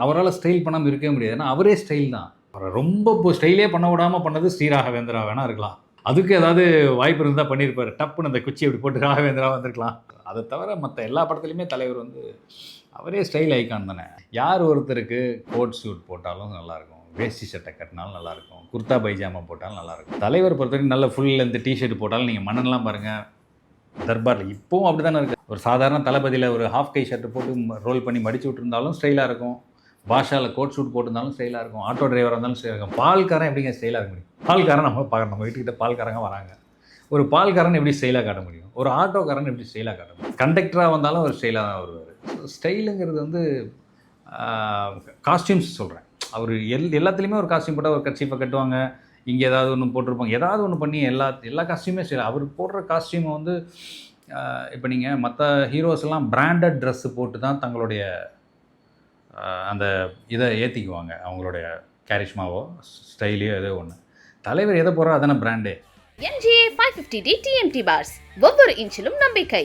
அவரால ஸ்டைல் பண்ணாம இருக்கவே முடியாது. ஏன்னா, அவரே ஸ்டைல் தான். அவர ரொம்ப ஸ்டைலே பண்ண விடாம பண்ணது ஸ்ரீ ராகவேந்திரா வேணா இருக்கலாம். அதுக்கு ஏதாவது வாய்ப்பு இருந்தா பண்ணியிருப்பாரு. டப்புன்னு அந்த குச்சிய இப்படி போட்டு ராகவேந்திரா வந்திருக்கலாம். அத தவிர மத்த எல்லா படத்துலயுமே தலைவர் வந்து அவரே ஸ்டைல் ஐகான் தானே. யார் ஒருத்தருக்கு கோட் சூட் போட்டாலும் நல்லாயிருக்கும். வேஷ்டி சட்டை கட்டினாலும் நல்லாயிருக்கும். குர்தா பைஜாமா போட்டாலும் நல்லாயிருக்கும். தலைவர் பொறுத்தவரைக்கும் நல்ல ஃபுல் லென்த் டீ ஷர்ட் போட்டாலும் நீங்க மன்னன்லாம் பாருங்க. தர்பார்ல இப்பவும் அப்படித்தானே இருக்கு. ஒரு சாதாரண தளபதியில ஒரு ஹாஃப் கை ஷர்ட் போட்டு ரோல் பண்ணி மடிச்சு விட்டுருந்தாலும் ஸ்டைலா இருக்கும். பாஷால கோட் ஷூட் போட்டிருந்தாலும் ஸ்டைலா இருக்கும். ஆட்டோ டிரைவரா இருந்தாலும் ஸ்டைலா இருக்கும். பால்காரன் எப்படிங்க ஸ்டைலா இருக்க முடியும்? பால்காரன் நம்ம பார்க்குறோம். நம்ம வீட்டுக்கிட்ட பால்காரங்க வராங்க. ஒரு பால்காரன் எப்படி ஸ்டைலா காட்ட முடியும்? ஒரு ஆட்டோக்காரன் எப்படி ஸ்டைலா காட்ட முடியும்? கண்டக்டரா வந்தாலும் ஒரு ஸ்டைலா தான் வருவாரு. ஸ்டைலுங்கிறது வந்து காஸ்டியூம்ஸ் சொல்றேன். அவர் எல்லாத்துலயுமே ஒரு காஸ்டியூம் போட்டா ஒரு கர்ச்சீஃபை கட்டுவாங்க. இங்க ஏதாவது ஒண்ணு போட்டிருப்பாங்க. ஏதாவது ஒண்ணு பண்ணி எல்லா காஸ்டியூமே ஸ்டைல். அவர் போடுற காஸ்டியூமை வந்து இப்போ நீங்க மத்த ஹீரோஸ் எல்லாம் பிராண்டட் ட்ரெஸ் போட்டு தான் தங்களுடைய அந்த இதை ஏற்றிக்குவாங்க. அவங்களுடைய கேரிஷ்மாவோ ஸ்டைலையோ ஏதோ ஒன்று. தலைவர் எதை போடுறா அதான பிராண்டே. NGA 550D TMT bars ஒவ்வொரு இன்ச்சிலும் நம்பிக்கை.